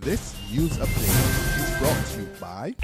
This news update is brought to you by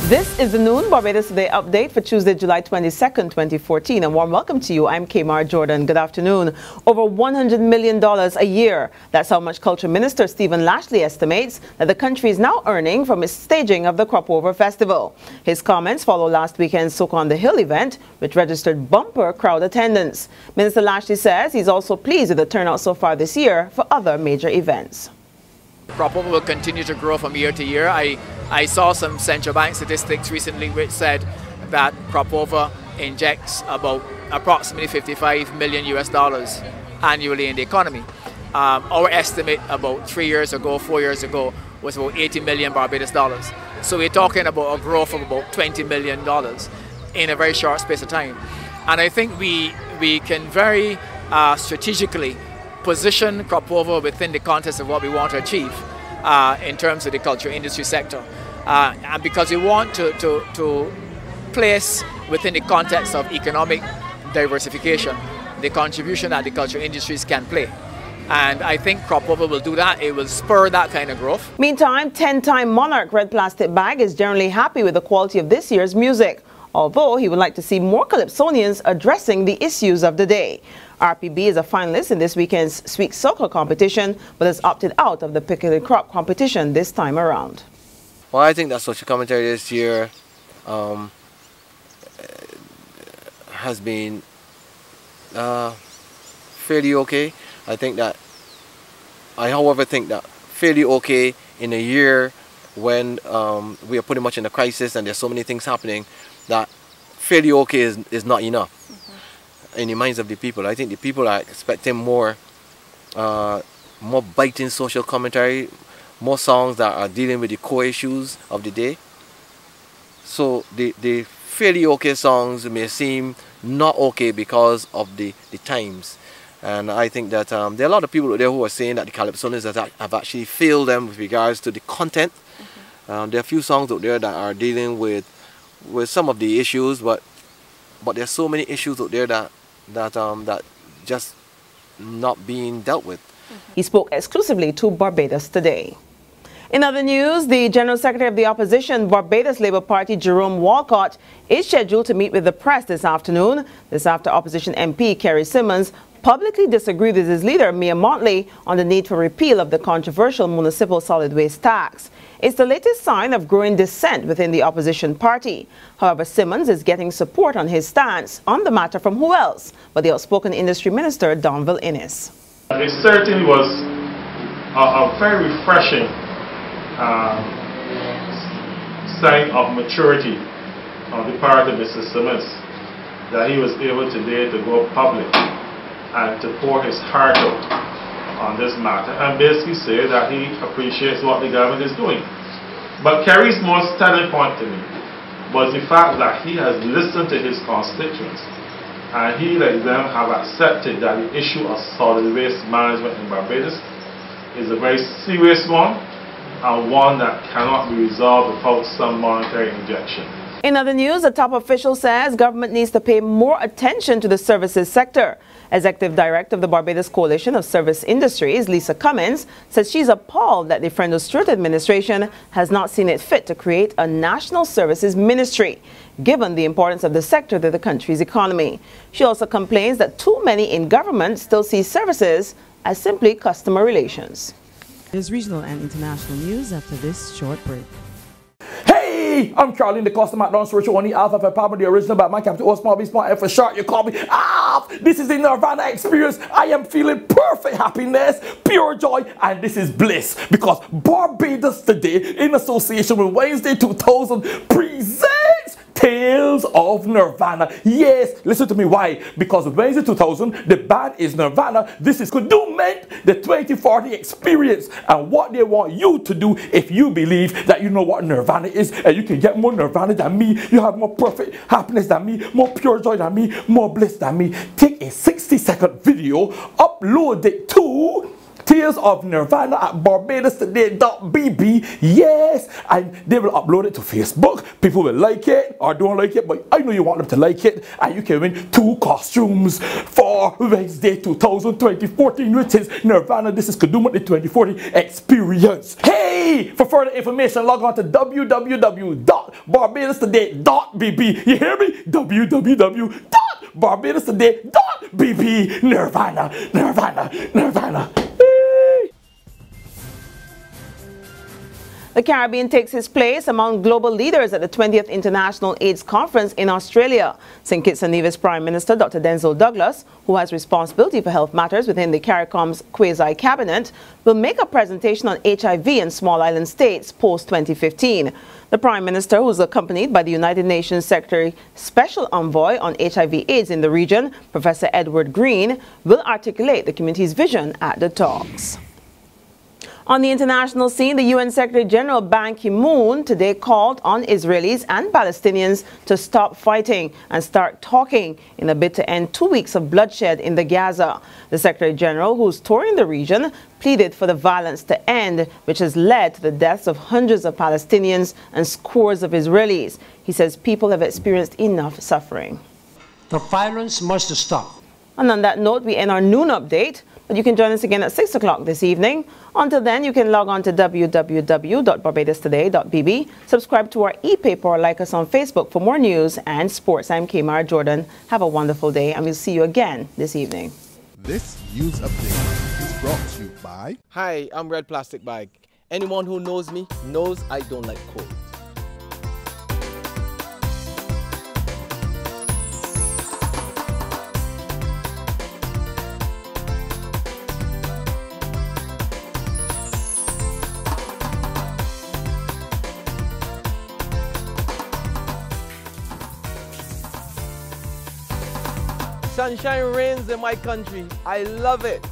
This is the Noon Barbados Today update for Tuesday, July 22nd, 2014. A warm welcome to you. I'm Kamar Jordan. Good afternoon. Over $100 million a year. That's how much Culture Minister Stephen Lashley estimates that the country is now earning from its staging of the Crop Over Festival. His comments follow last weekend's Soak on the Hill event, which registered bumper crowd attendance. Minister Lashley says he's also pleased with the turnout so far this year for other major events. Crop over will continue to grow from year to year. I saw some central bank statistics recently which said that crop over injects about approximately $55 million annually in the economy. Our estimate about 4 years ago was about 80 million Barbados dollars. So we're talking about a growth of about $20 million in a very short space of time. And I think we can very strategically position crop over within the context of what we want to achieve in terms of the culture industry sector. And because we want to place within the context of economic diversification the contribution that the culture industries can play. And I think crop over will do that. It will spur that kind of growth. Meantime, 10-time monarch Red Plastic Bag is generally happy with the quality of this year's music, although he would like to see more calypsonians addressing the issues of the day. RPB is a finalist in this weekend's Sweet Soccer competition, but has opted out of the Piccadilly Crop competition this time around. Well, I think that social commentary this year has been fairly okay. However, think that fairly okay in a year when we are pretty much in a crisis and there's so many things happening, that fairly okay is not enough in the minds of the people. I think the people are expecting more biting social commentary, more songs that are dealing with the core issues of the day. So the fairly okay songs may seem not okay because of the times. And I think that there are a lot of people out there who are saying that the calypsonians have actually failed them with regards to the content. There are a few songs out there that are dealing with some of the issues, but there's so many issues out there that just not being dealt with. He spoke exclusively to Barbados Today. In other news, the General Secretary of the Opposition, Barbados Labour Party, Jerome Walcott, is scheduled to meet with the press this afternoon. This after Opposition MP Kerry Simmons publicly disagreed with his leader, Mia Motley, on the need for repeal of the controversial municipal solid waste tax. It's the latest sign of growing dissent within the opposition party. However, Simmons is getting support on his stance on the matter from who else but the outspoken industry minister, Donville Innes. It certainly was a very refreshing sign of maturity on the part of Mr. Simmons that he was able today to go public and to pour his heart out on this matter and basically say that he appreciates what the government is doing. But Kerry's most telling point to me was the fact that he has listened to his constituents and he, like them, have accepted that the issue of solid waste management in Barbados is a very serious one and one that cannot be resolved without some monetary injection. In other news, a top official says government needs to pay more attention to the services sector. Executive Director of the Barbados Coalition of Service Industries, Lisa Cummins, says she's appalled that the Friend of Stewart administration has not seen it fit to create a national services ministry, given the importance of the sector to the country's economy. She also complains that too many in government still see services as simply customer relations. There's regional and international news after this short break. Hey, I'm Charlie, the customer at Don Switch on the Alpha for Papa, the original Batman, Captain O, Small B, Small F for short, you call me. This is the Nirvana experience. I am feeling perfect happiness, pure joy, and this is bliss. Because Barbados today, in association with Wednesday 2000, presents Tales of Nirvana. Yes, listen to me. Why? Because Wednesday 2000, the band is Nirvana. This is Kudumment, the 2040 experience. And what they want you to do, if you believe that you know what Nirvana is, and you can get more Nirvana than me, you have more perfect happiness than me, more pure joy than me, more bliss than me, take a 60-second video, upload it to Tears of Nirvana at barbadostoday.bb. Yes, and they will upload it to Facebook. People will like it or don't like it, but I know you want them to like it, and you can win 2 costumes for Wednesday 2014, which is Nirvana. This is Kaduma, the 2040 experience. Hey, for further information, log on to www.barbadostoday.bb. You hear me? www.barbadostoday.bb. Nirvana, Nirvana, Nirvana. The Caribbean takes its place among global leaders at the 20th International AIDS Conference in Australia. St. Kitts and Nevis Prime Minister Dr. Denzel Douglas, who has responsibility for health matters within the CARICOM's quasi-cabinet, will make a presentation on HIV in small island states post-2015. The Prime Minister, who is accompanied by the United Nations Secretary Special Envoy on HIV/AIDS in the region, Professor Edward Green, will articulate the community's vision at the talks. On the international scene, the UN Secretary General Ban Ki-moon today called on Israelis and Palestinians to stop fighting and start talking in a bid to end 2 weeks of bloodshed in the Gaza. The Secretary General, who's touring the region, pleaded for the violence to end, which has led to the deaths of hundreds of Palestinians and scores of Israelis. He says people have experienced enough suffering. The violence must stop. And on that note, we end our noon update. But you can join us again at 6 o'clock this evening. Until then, you can log on to www.barbadostoday.bb, subscribe to our e-paper, or like us on Facebook for more news and sports. I'm Kamara Jordan. Have a wonderful day, and we'll see you again this evening. This news update is brought to you by... Hi, I'm Red Plastic Bag. Anyone who knows me knows I don't like cold. Sunshine reigns in my country. I love it.